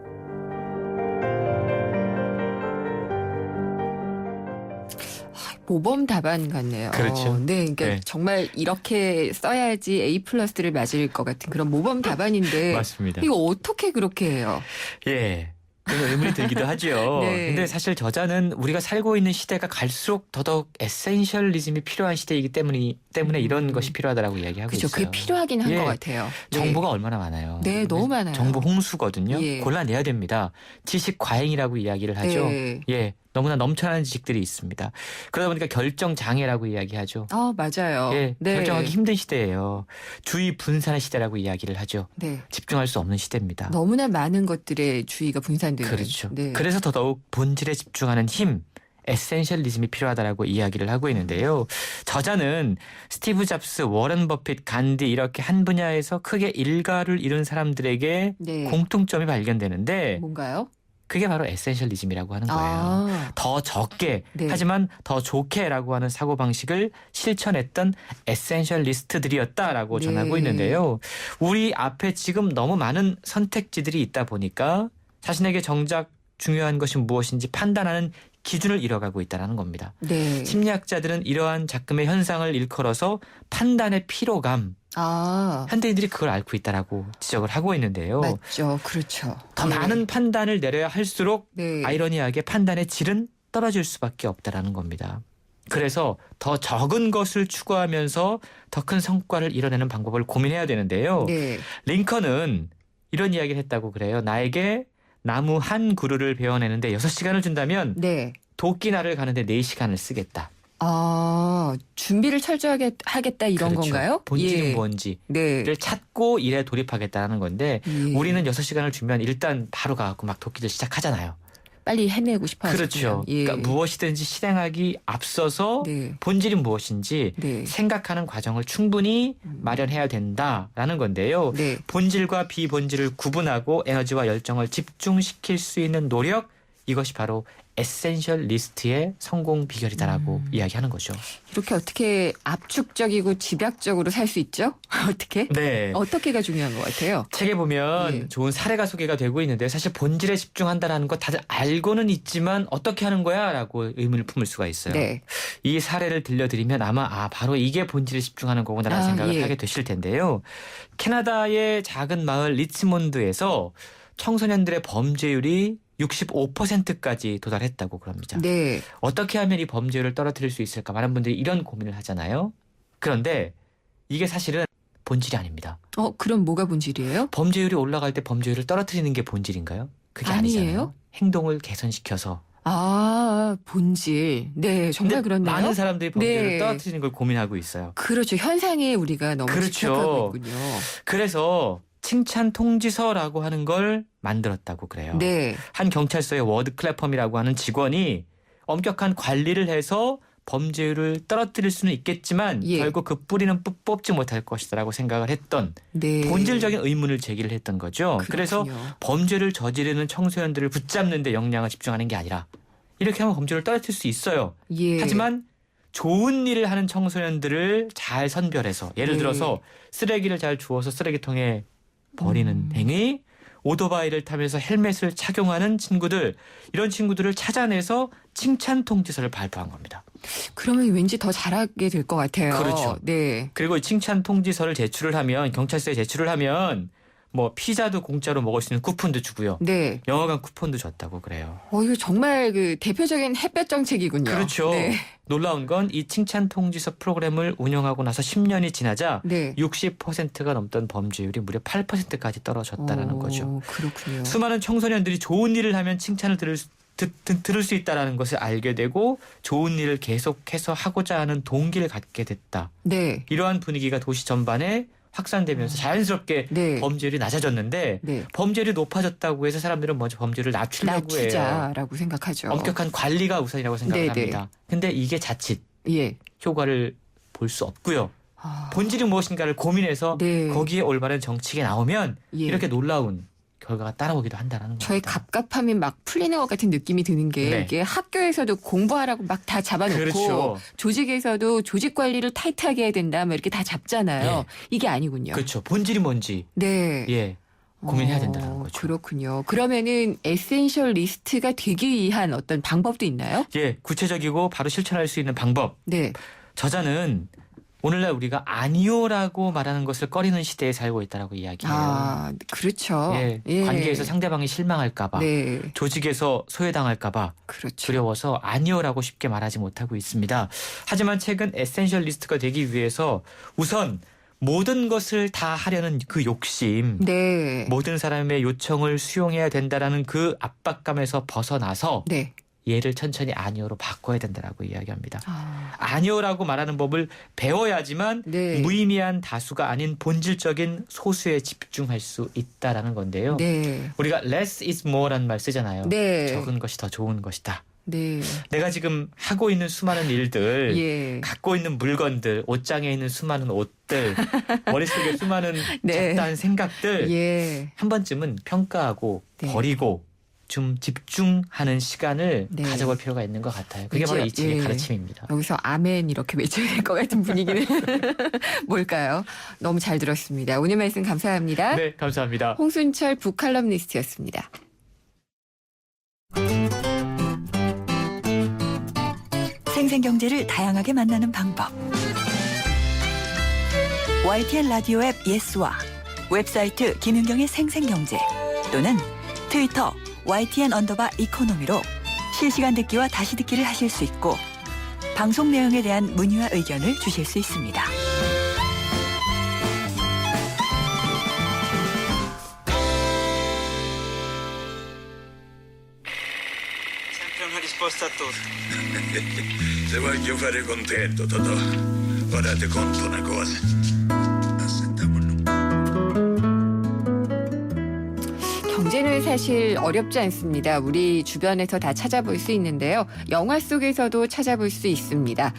모범 답안 같네요. 그렇죠. 네, 그러니까 네. 정말 이렇게 써야지 A+를 맞을 것 같은 그런 모범 답안인데 맞습니다. 이거 어떻게 그렇게 해요? 예. 그런 의문이 들기도 하죠. 네. 근데 사실 저자는 우리가 살고 있는 시대가 갈수록 더더욱 에센셜리즘이 필요한 시대이기 때문에 이런 것이 필요하다라고 이야기하고 그렇죠. 있어요. 그게 필요하긴 한 예. 것 같아요. 정보가 얼마나 많아요. 네, 너무 많아요. 정보 홍수거든요. 예. 골라내야 됩니다. 지식 과잉이라고 이야기를 하죠. 네. 예. 너무나 넘쳐나는 지식들이 있습니다. 그러다 보니까 결정 장애라고 이야기하죠. 맞아요. 예, 네. 결정하기 힘든 시대예요. 주의 분산의 시대라고 이야기를 하죠. 네. 집중할 수 없는 시대입니다. 너무나 많은 것들의 주의가 분산되는. 그렇죠. 네. 그래서 더더욱 본질에 집중하는 힘, 에센셜리즘이 필요하다라고 이야기를 하고 있는데요. 저자는 스티브 잡스, 워런 버핏, 간디 이렇게 한 분야에서 크게 일가를 이룬 사람들에게 네. 공통점이 발견되는데 뭔가요? 그게 바로 에센셜리즘이라고 하는 거예요. 아. 더 적게 네. 하지만 더 좋게라고 하는 사고방식을 실천했던 에센셜리스트들이었다라고 네. 전하고 있는데요. 우리 앞에 지금 너무 많은 선택지들이 있다 보니까 자신에게 정작 중요한 것이 무엇인지 판단하는 기준을 잃어가고 있다는 겁니다. 네. 심리학자들은 이러한 작금의 현상을 일컬어서 판단의 피로감, 현대인들이 그걸 앓고 있다라고 지적을 하고 있는데요. 맞죠. 그렇죠. 더 네. 많은 판단을 내려야 할수록 네. 아이러니하게 판단의 질은 떨어질 수밖에 없다라는 겁니다. 그래서 더 적은 것을 추구하면서 더 큰 성과를 이뤄내는 방법을 고민해야 되는데요. 네. 링컨은 이런 이야기를 했다고 그래요. 나에게 나무 한 그루를 베어내는데 6시간을 준다면 네. 도끼날을 가는데 4시간을 쓰겠다. 준비를 철저하게 하겠다 이런 그렇죠. 건가요? 본질은 예. 뭔지를 네. 찾고 일에 돌입하겠다는 건데 예. 우리는 6시간을 주면 일단 바로 가갖고 막 도끼를 시작하잖아요. 빨리 해내고 싶어 하시군요. 그렇죠. 예. 그러니까 무엇이든지 실행하기 앞서서 네. 본질이 무엇인지 네. 생각하는 과정을 충분히 마련해야 된다라는 건데요. 네. 본질과 비본질을 구분하고 에너지와 열정을 집중시킬 수 있는 노력, 이것이 바로 에센셜 리스트의 성공 비결이다라고 이야기하는 거죠. 이렇게 어떻게 압축적이고 집약적으로 살 수 있죠? 어떻게? 네. 어떻게가 중요한 것 같아요. 책에 보면 좋은 사례가 소개가 되고 있는데 사실 본질에 집중한다는 거 다들 알고는 있지만 어떻게 하는 거야? 라고 의문을 품을 수가 있어요. 네. 이 사례를 들려드리면 아마 바로 이게 본질에 집중하는 거구나라는 생각을 하게 되실 텐데요. 캐나다의 작은 마을 리치몬드에서 청소년들의 범죄율이 65%까지 도달했다고 그럽니다. 네. 어떻게 하면 이 범죄율을 떨어뜨릴 수 있을까? 많은 분들이 이런 고민을 하잖아요. 그런데 이게 사실은 본질이 아닙니다. 그럼 뭐가 본질이에요? 범죄율이 올라갈 때 범죄율을 떨어뜨리는 게 본질인가요? 그게 아니에요? 아니잖아요. 행동을 개선시켜서. 본질. 네, 정말 그렇네요. 많은 사람들이 범죄를 네. 떨어뜨리는 걸 고민하고 있어요. 그렇죠. 현상에 우리가 너무 집착하고 있군요. 그래서 칭찬 통지서라고 하는 걸 만들었다고 그래요. 네. 한 경찰서의 워드 클래펌이라고 하는 직원이 엄격한 관리를 해서 범죄율을 떨어뜨릴 수는 있겠지만 결국 그 뿌리는 뽑지 못할 것이라고 생각을 했던 본질적인 의문을 제기를 했던 거죠. 그래서 범죄를 저지르는 청소년들을 붙잡는 데 역량을 집중하는 게 아니라 이렇게 하면 범죄를 떨어뜨릴 수 있어요. 하지만 좋은 일을 하는 청소년들을 잘 선별해서 예를 들어서 쓰레기를 잘 주워서 쓰레기통에 버리는 행위, 오토바이를 타면서 헬멧을 착용하는 친구들, 이런 친구들을 찾아내서 칭찬 통지서를 발표한 겁니다. 그러면 왠지 더 잘하게 될 것 같아요. 그렇죠. 네. 그리고 이 칭찬 통지서를 제출을 하면 경찰서에 제출을 하면 뭐 피자도 공짜로 먹을 수 있는 쿠폰도 주고요. 네. 영화관 쿠폰도 줬다고 그래요. 이거 정말 그 대표적인 햇볕 정책이군요. 그렇죠. 네. 놀라운 건 이 칭찬 통지서 프로그램을 운영하고 나서 10년이 지나자 60%가 넘던 범죄율이 무려 8%까지 떨어졌다는 거죠. 그렇군요. 수많은 청소년들이 좋은 일을 하면 칭찬을 들을 수 있다는 것을 알게 되고 좋은 일을 계속해서 하고자 하는 동기를 갖게 됐다. 네. 이러한 분위기가 도시 전반에 확산되면서 자연스럽게 범죄율이 낮아졌는데 범죄율이 높아졌다고 해서 사람들은 먼저 범죄를 낮추려고 해요. 낮추자라고 생각하죠. 엄격한 관리가 우선이라고 생각을 합니다. 근데 이게 자칫 효과를 볼 수 없고요. 본질이 무엇인가를 고민해서 거기에 올바른 정책이 나오면 이렇게 놀라운 결과가 따라오기도 한다는 거죠. 저희 갑갑함이 막 풀리는 것 같은 느낌이 드는 게 이게 학교에서도 공부하라고 막 다 잡아놓고 조직에서도 조직 관리를 타이트하게 해야 된다 뭐 이렇게 다 잡잖아요. 이게 아니군요. 그렇죠. 본질이 뭔지 고민해야 된다는 거죠. 그렇군요. 그러면은 에센셜 리스트가 되기 위한 어떤 방법도 있나요? 구체적이고 바로 실천할 수 있는 방법. 네. 저자는 오늘날 우리가 아니요라고 말하는 것을 꺼리는 시대에 살고 있다라고 이야기해요. 그렇죠. 관계에서 상대방이 실망할까 봐, 조직에서 소외당할까 봐 두려워서 아니요라고 쉽게 말하지 못하고 있습니다. 하지만 최근 에센셜 리스트가 되기 위해서 우선 모든 것을 다 하려는 그 욕심, 모든 사람의 요청을 수용해야 된다라는 그 압박감에서 벗어나서 얘를 천천히 아니오로 바꿔야 된다라고 이야기합니다. 아니오라고 말하는 법을 배워야지만 무의미한 다수가 아닌 본질적인 소수에 집중할 수 있다라는 건데요. 우리가 less is more라는 말 쓰잖아요. 적은 것이 더 좋은 것이다. 내가 지금 하고 있는 수많은 일들, 갖고 있는 물건들, 옷장에 있는 수많은 옷들, 머릿속에 수많은 잡다한 생각들 한 번쯤은 평가하고 버리고 좀 집중하는 시간을 가져볼 필요가 있는 것 같아요. 그게 바로 이 책의 가르침입니다. 여기서 아멘 이렇게 외쳐야 될 것 같은 분위기는 뭘까요? 너무 잘 들었습니다. 오늘 말씀 감사합니다. 네, 감사합니다. 홍순철 북칼럼니스트였습니다. 생생경제를 다양하게 만나는 방법. YTN 라디오 앱 예스와 웹사이트 김윤경의 생생경제 또는 트위터 YTN_이코노미로 실시간 듣기와 다시 듣기를 하실 수 있고 방송 내용에 대한 문의와 의견을 주실 수 있습니다. Se voglio fare contento, Totò. Ora ti conto una cosa. 경제는 사실 어렵지 않습니다. 우리 주변에서 다 찾아볼 수 있는데요. 영화 속에서도 찾아볼 수 있습니다.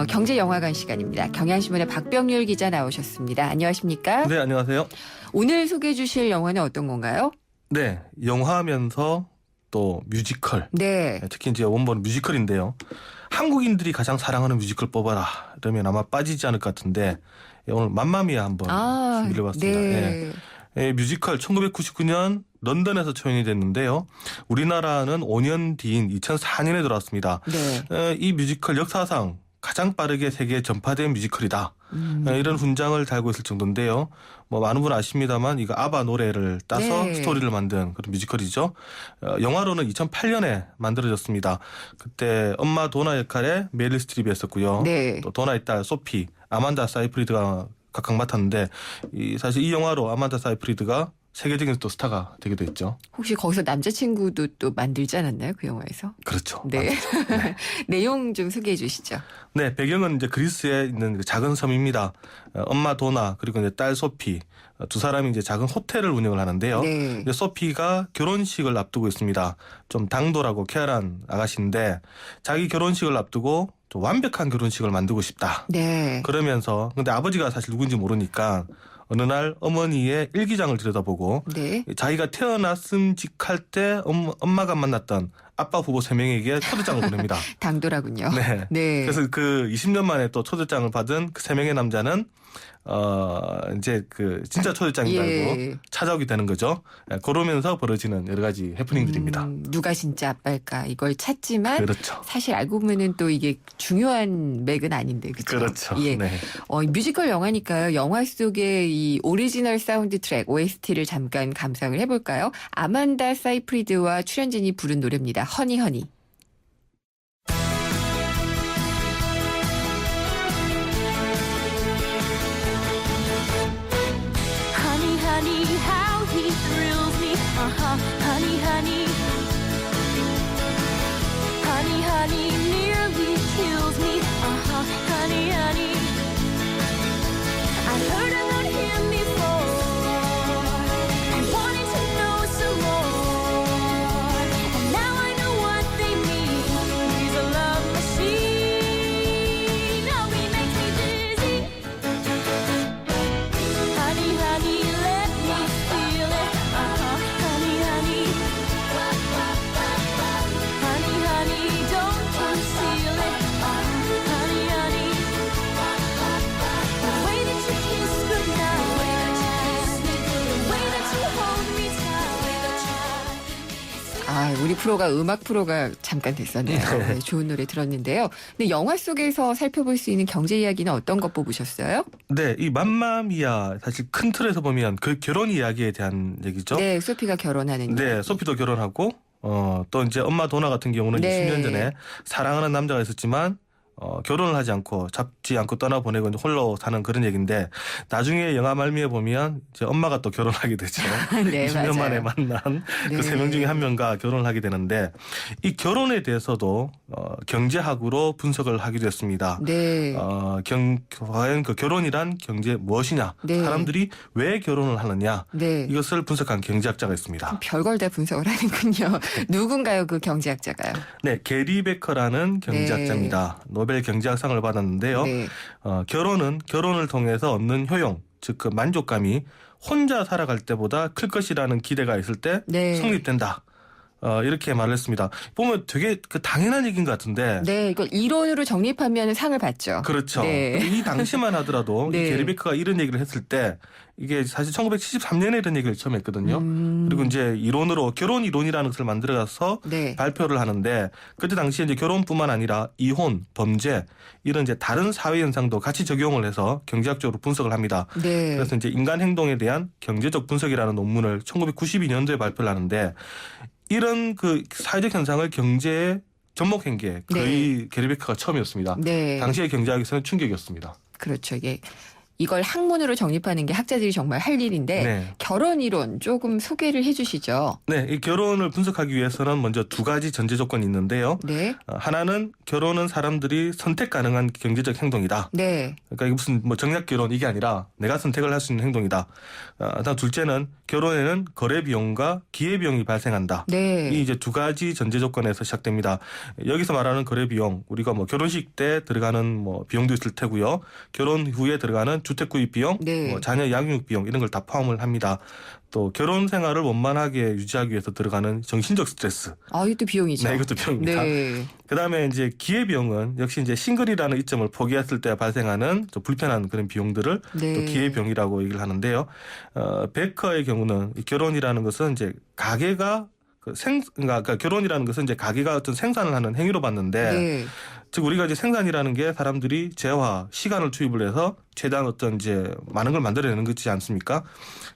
경제영화관 시간입니다. 경향신문의 박병률 기자 나오셨습니다. 안녕하십니까? 네, 안녕하세요. 오늘 소개해 주실 영화는 어떤 건가요? 네, 영화하면서 또 뮤지컬. 네. 특히 이제 원본 뮤지컬인데요. 한국인들이 가장 사랑하는 뮤지컬 뽑아라. 이러면 아마 빠지지 않을 것 같은데 오늘 맘마미아 한번 준비를 해봤습니다. 네. 예, 뮤지컬 1999년 런던에서 초연이 됐는데요. 우리나라는 5년 뒤인 2004년에 들어왔습니다. 네. 이 뮤지컬 역사상 가장 빠르게 세계에 전파된 뮤지컬이다. 이런 훈장을 달고 있을 정도인데요. 뭐 많은 분 아십니다만 이거 아바 노래를 따서 네. 스토리를 만든 그런 뮤지컬이죠. 영화로는 2008년에 만들어졌습니다. 그때 엄마 도나 역할에 메릴 스트립이 했었고요. 네. 또 도나의 딸 소피, 아만다 사이프리드가 각각 맡았는데 사실 이 영화로 아만다 사이프리드가 세계적인 또 스타가 되기도 했죠. 혹시 거기서 남자친구도 또 만들지 않았나요? 그 영화에서? 그렇죠. 네. 내용 좀 소개해 주시죠. 네, 배경은 이제 그리스에 있는 작은 섬입니다. 엄마 도나 그리고 이제 딸 소피 두 사람이 이제 작은 호텔을 운영을 하는데요. 네. 이제 소피가 결혼식을 앞두고 있습니다. 좀 당돌하고 쾌활한 아가씨인데 자기 결혼식을 앞두고 좀 완벽한 결혼식을 만들고 싶다. 네. 그러면서 근데 아버지가 사실 누군지 모르니까 어느 날 어머니의 일기장을 들여다보고 네. 자기가 태어났음직할 때 엄마가 만났던 아빠 후보 3명에게 초대장을 보냅니다. 당돌하군요. 네. 네. 그래서 그 20년 만에 또 초대장을 받은 그 3명의 남자는 이제 그 진짜 초대장인 줄 알고 예. 찾아오게 되는 거죠. 그러면서 벌어지는 여러 가지 해프닝들입니다. 누가 진짜 아빠일까 이걸 찾지만 그렇죠. 사실 알고 보면은 또 이게 중요한 맥은 아닌데 그렇죠. 그렇죠. 예. 네. 뮤지컬 영화니까요. 영화 속의 이 오리지널 사운드 트랙 OST를 잠깐 감상을 해볼까요? 아만다 사이프리드와 출연진이 부른 노래입니다. 허니 허니. Honey, honey, how he thrills me. Honey, honey. Honey, honey, nearly kills me. Honey, honey. I've heard about him before. I wanted to know some more. And now I know what they mean. He's a love machine. Oh, he makes me dizzy. Honey, honey, let me feel it. Honey, honey. Honey, honey, don't conceal it. Honey, honey. The way that you kiss goodnight. The way that you hold me tight. 아, 우리 프로가 음악 프로가 잠깐 됐었네요. 네, 좋은 노래 들었는데요. 근데 영화 속에서 살펴볼 수 있는 경제 이야기는 어떤 것 뽑으셨어요? 네, 이 맘마미아 사실 큰 틀에서 보면 그 결혼 이야기에 대한 얘기죠. 네, 소피가 결혼하는. 네, 소피도 결혼하고 또 이제 엄마 도나 같은 경우는 네. 20년 전에 사랑하는 남자가 있었지만 결혼을 하지 않고 잡지 않고 떠나보내고 이제 홀로 사는 그런 얘기인데 나중에 영화 말미에 보면 이제 엄마가 또 결혼하게 되죠. 네, 20년 맞아요. 만에 만난 네. 그 3명 중에 한 명과 결혼을 하게 되는데 이 결혼에 대해서도 경제학으로 분석을 하기도 했습니다. 네. 과연 그 결혼이란 경제 무엇이냐, 네. 사람들이 왜 결혼을 하느냐 네. 이것을 분석한 경제학자가 있습니다. 별걸 다 분석을 하는군요. 누군가요, 그 경제학자가요? 네, 게리 베커라는 경제학자입니다. 노벨 경제학상을 받았는데요. 네. 결혼을 통해서 얻는 효용, 즉 그 만족감이 혼자 살아갈 때보다 클 것이라는 기대가 있을 때 네. 성립된다. 이렇게 말을 했습니다. 보면 되게 그 당연한 얘기인 것 같은데. 네, 이걸 이론으로 정립하면 상을 받죠. 그렇죠. 네. 이 당시만 하더라도 네. 이 게리 베커가 이런 얘기를 했을 때 이게 사실 1973년에 이런 얘기를 처음 했거든요. 그리고 이제 이론으로 결혼 이론이라는 것을 만들어가서 네. 발표를 하는데 그때 당시에 이제 결혼뿐만 아니라 이혼, 범죄 이런 이제 다른 사회 현상도 같이 적용을 해서 경제학적으로 분석을 합니다. 네. 그래서 이제 인간 행동에 대한 경제적 분석이라는 논문을 1992년도에 발표를 하는데 이런 그 사회적 현상을 경제의 접목한 게 거의 게리 베커가 처음이었습니다. 네. 당시의 경제학에서는 충격이었습니다. 그렇죠. 이걸 학문으로 정립하는 게 학자들이 정말 할 일인데 네. 결혼 이론 조금 소개를 해 주시죠. 네, 이 결혼을 분석하기 위해서는 먼저 두 가지 전제 조건이 있는데요. 네. 하나는 결혼은 사람들이 선택 가능한 경제적 행동이다. 네. 그러니까 이게 무슨 뭐 정략 결혼 이게 아니라 내가 선택을 할 수 있는 행동이다. 다음 둘째는 결혼에는 거래 비용과 기회 비용이 발생한다. 네. 이 이제 두 가지 전제 조건에서 시작됩니다. 여기서 말하는 거래 비용, 우리가 뭐 결혼식 때 들어가는 뭐 비용도 있을 테고요. 결혼 후에 들어가는 주택 구입 비용, 네. 뭐 자녀 양육 비용 이런 걸 다 포함을 합니다. 또 결혼 생활을 원만하게 유지하기 위해서 들어가는 정신적 스트레스. 이것도 비용이죠. 네, 이것도 비용입니다. 네. 그다음에 이제 기회 비용은 역시 이제 싱글이라는 이점을 포기했을 때 발생하는 좀 불편한 그런 비용들을 네. 또 기회 비용이라고 얘기를 하는데요. 베커의 경우는 이 결혼이라는 것은 이제 가게가 그러니까 결혼이라는 것은 이제 가게가 어떤 생산을 하는 행위로 봤는데, 네. 즉 우리가 이제 생산이라는 게 사람들이 재화, 시간을 투입을 해서 최대한 어떤 이제 많은 걸 만들어내는 거지 않습니까?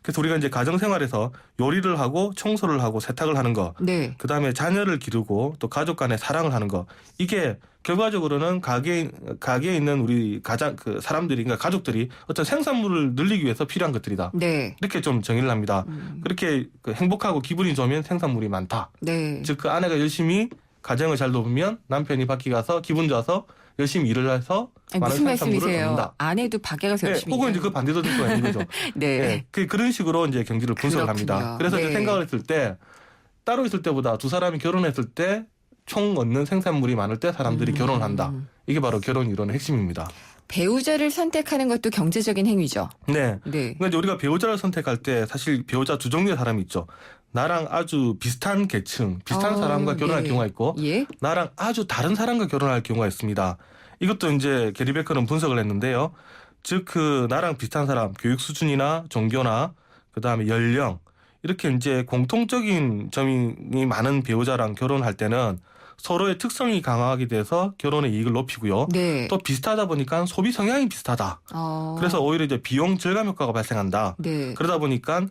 그래서 우리가 이제 가정 생활에서 요리를 하고 청소를 하고 세탁을 하는 거, 네. 그다음에 자녀를 기르고 또 가족 간의 사랑을 하는 거, 이게 결과적으로는 가게에 있는 우리 사람들이, 그러니까 가족들이 어떤 생산물을 늘리기 위해서 필요한 것들이다. 네. 이렇게 좀 정의를 합니다. 그렇게 행복하고 기분이 좋으면 생산물이 많다. 네. 즉 그 아내가 열심히 가정을 잘 돕으면 남편이 밖에 가서 기분 좋아서 열심히 일을 해서 많은 무슨 생산물을 말씀이세요? 얻는다. 아내도 밖에 가서 네, 열심히. 혹은 이제 그 반대도 될 수가 있는 거죠. 네. 그런 식으로 이제 경제를 분석을 그렇군요. 합니다. 그래서 네. 이제 생각을 했을 때 따로 있을 때보다 두 사람이 결혼했을 때 총 얻는 생산물이 많을 때 사람들이 결혼을 한다. 이게 바로 결혼 이론의 핵심입니다. 배우자를 선택하는 것도 경제적인 행위죠. 네. 네. 그러니까 이제 우리가 배우자를 선택할 때 사실 배우자 두 종류의 사람이 있죠. 나랑 아주 비슷한 계층, 비슷한 사람과 결혼할 네. 경우가 있고, 예. 나랑 아주 다른 사람과 결혼할 경우가 있습니다. 이것도 이제 게리 베커는 분석을 했는데요. 즉 나랑 비슷한 사람, 교육 수준이나 종교나 그다음에 연령, 이렇게 이제 공통적인 점이 많은 배우자랑 결혼할 때는 서로의 특성이 강하게 돼서 결혼의 이익을 높이고요. 네. 또 비슷하다 보니까 소비 성향이 비슷하다. 그래서 오히려 이제 비용 절감 효과가 발생한다. 네. 그러다 보니까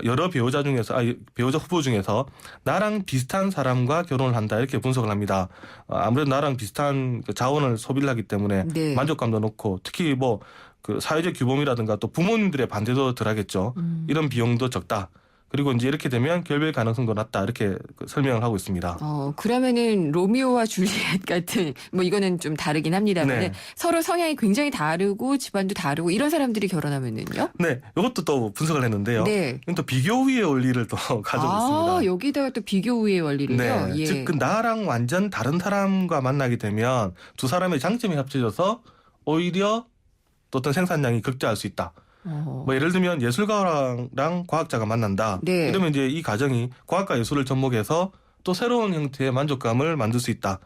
여러 배우자 후보 중에서 나랑 비슷한 사람과 결혼을 한다, 이렇게 분석을 합니다. 아무래도 나랑 비슷한 자원을 소비를 하기 때문에 네. 만족감도 높고, 특히 뭐 그 사회적 규범이라든가 또 부모님들의 반대도 덜하겠죠. 이런 비용도 적다. 그리고 이제 이렇게 되면 결별 가능성도 낮다, 이렇게 설명을 하고 있습니다. 그러면은 로미오와 줄리엣 같은, 뭐 이거는 좀 다르긴 합니다만 네. 서로 성향이 굉장히 다르고 집안도 다르고 이런 사람들이 결혼하면은요? 네, 이것도 또 분석을 했는데요. 네. 이건 또 비교 우위의 원리를 또 가지고 있습니다. 여기다가 또 비교 우위의 원리를요. 네, 예. 즉 나랑 완전 다른 사람과 만나게 되면 두 사람의 장점이 합쳐져서 오히려 또 어떤 생산량이 극대화할 수 있다. 뭐 예를 들면 예술가랑 과학자가 만난다. 네. 이러면 이제 이 가정이 과학과 예술을 접목해서 또 새로운 형태의 만족감을 만들 수 있다.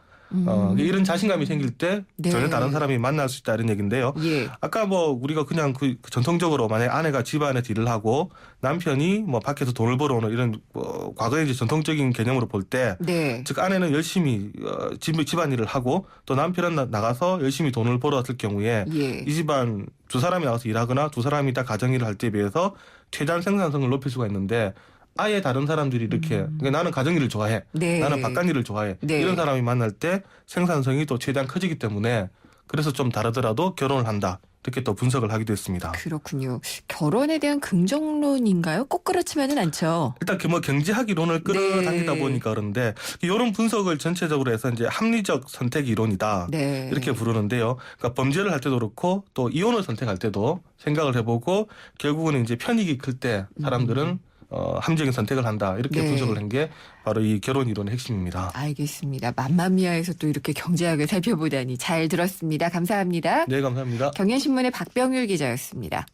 이런 자신감이 생길 때 네. 전혀 다른 사람이 만날 수 있다, 이런 얘기인데요. 예. 아까 뭐 우리가 그냥 전통적으로 만약 아내가 집안에서 일을 하고 남편이 뭐 밖에서 돈을 벌어오는 이런 과거의 이제 전통적인 개념으로 볼 때, 네. 즉 아내는 열심히 집안일을 하고 또 남편은 나가서 열심히 돈을 벌어왔을 경우에 예. 이 집안 두 사람이 나가서 일하거나 두 사람이 다 가정일을 할 때에 비해서 최대한 생산성을 높일 수가 있는데, 아예 다른 사람들이 이렇게 그러니까 나는 가정일을 좋아해, 네. 나는 바깥일을 좋아해, 네. 이런 사람이 만날 때 생산성이 또 최대한 커지기 때문에 그래서 좀 다르더라도 결혼을 한다, 이렇게 또 분석을 하기도 했습니다. 그렇군요. 결혼에 대한 긍정론인가요? 꼭 그렇지만은 않죠. 일단 뭐 경제학 이론을 끌어당기다 네. 보니까 그런데 이런 분석을 전체적으로 해서 이제 합리적 선택 이론이다, 네. 이렇게 부르는데요. 그러니까 범죄를 할 때도 그렇고 또 이혼을 선택할 때도 생각을 해보고 결국은 이제 편익이 클 때 사람들은 합리적인 선택을 한다, 이렇게 네. 분석을 한 게 바로 이 결혼 이론의 핵심입니다. 알겠습니다. 맘마미아에서 또 이렇게 경제학을 살펴보다니 잘 들었습니다. 감사합니다. 네, 감사합니다. 경향신문의 박병율 기자였습니다.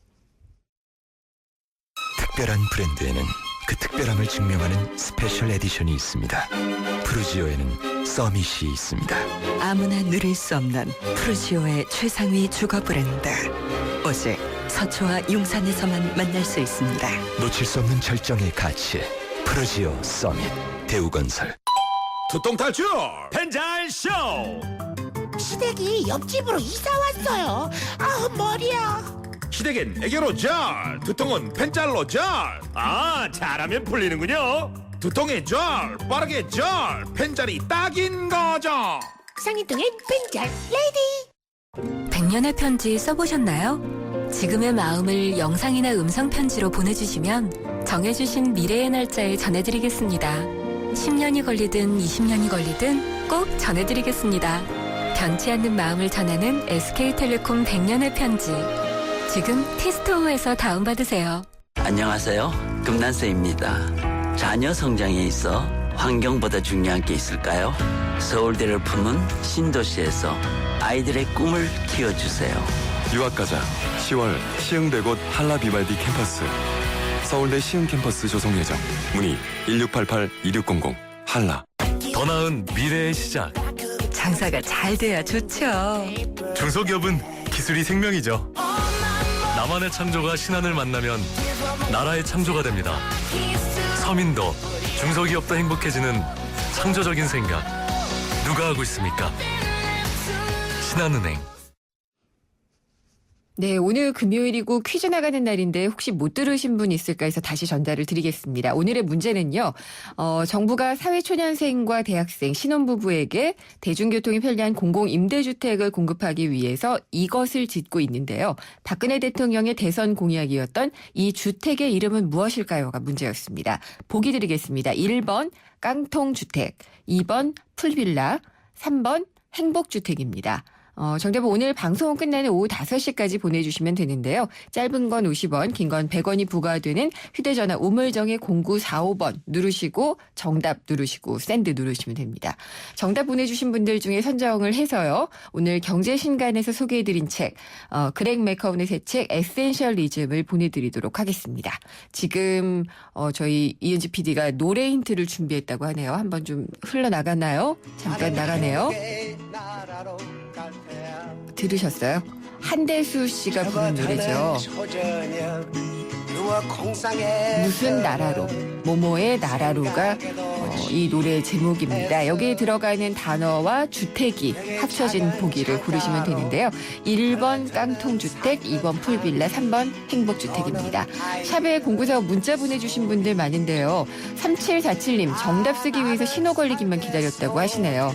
특별한 브랜드에는 그 특별함을 증명하는 스페셜 에디션이 있습니다. 프루지오에는 서밋이 있습니다. 아무나 누릴 수 없는 프루지오의 최상위 주거 브랜드. 오직 서초와 용산에서만 만날 수 있습니다. 놓칠 수 없는 절정의 가치. 프루지오 서밋. 대우건설. 두통 탈출 펜잘쇼. 시댁이 옆집으로 이사 왔어요. 아, 머리야. 시댁엔 애교로 절, 두통은 펜잘로 절. 잘하면 풀리는군요. 두통에 절, 빠르게 절, 펜잘이 딱인 거죠. 상이동엔 펜잘 레이디. 100년의 편지 써보셨나요? 지금의 마음을 영상이나 음성 편지로 보내주시면 정해주신 미래의 날짜에 전해드리겠습니다. 10년이 걸리든 20년이 걸리든 꼭 전해드리겠습니다. 변치 않는 마음을 전하는 SK텔레콤 100년의 편지. 지금 티스토어에서 다운받으세요. 안녕하세요. 금난세입니다. 자녀 성장에 있어 환경보다 중요한 게 있을까요? 서울대를 품은 신도시에서 아이들의 꿈을 키워주세요. 유학 가자. 10월 시흥대 곳 한라 비발디 캠퍼스. 서울대 시흥 캠퍼스 조성 예정. 문의 1688-2600 한라. 더 나은 미래의 시작. 장사가 잘 돼야 좋죠. 중소기업은 기술이 생명이죠. 나만의 창조가 신한을 만나면 나라의 창조가 됩니다. 서민도 중소기업도 행복해지는 창조적인 생각 누가 하고 있습니까? 신한은행. 네, 오늘 금요일이고 퀴즈 나가는 날인데 혹시 못 들으신 분 있을까 해서 다시 전달을 드리겠습니다. 오늘의 문제는요. 정부가 사회초년생과 대학생, 신혼부부에게 대중교통이 편리한 공공임대주택을 공급하기 위해서 이것을 짓고 있는데요. 박근혜 대통령의 대선 공약이었던 이 주택의 이름은 무엇일까요가 문제였습니다. 보기 드리겠습니다. 1번 깡통주택, 2번 풀빌라, 3번 행복주택입니다. 정답은 오늘 방송 끝나는 오후 5시까지 보내주시면 되는데요. 짧은 건 50원, 긴 건 100원이 부과되는 휴대전화 우물정의 0945번 누르시고 정답 누르시고 샌드 누르시면 됩니다. 정답 보내주신 분들 중에 선정을 해서요. 오늘 경제신간에서 소개해드린 책, 그렉 맥커운의 새 책 에센셜리즘을 보내드리도록 하겠습니다. 지금 저희 이은지 PD가 노래 힌트를 준비했다고 하네요. 한번 좀 흘러나가나요? 잠깐 나가네요. 들으셨어요? 한대수 씨가 부른 노래죠. 무슨 나라로, 모모의 나라로가 이 노래 제목입니다. 여기에 들어가는 단어와 주택이 합쳐진 보기를 고르시면 되는데요. 1번 깡통주택, 2번 풀빌라, 3번 행복주택입니다. 샵에 0945 문자 보내주신 분들 많은데요. 3747님 정답 쓰기 위해서 신호 걸리기만 기다렸다고 하시네요.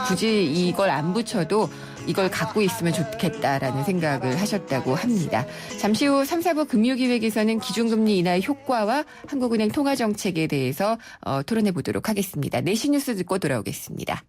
굳이 이걸 안 붙여도 이걸 갖고 있으면 좋겠다라는 생각을 하셨다고 합니다. 잠시 후 3, 4부 금요기획에서는 기준금리 인하의 효과와 한국은행 통화정책에 대해서 토론해 보도록 하겠습니다. 내시 뉴스 듣고 돌아오겠습니다.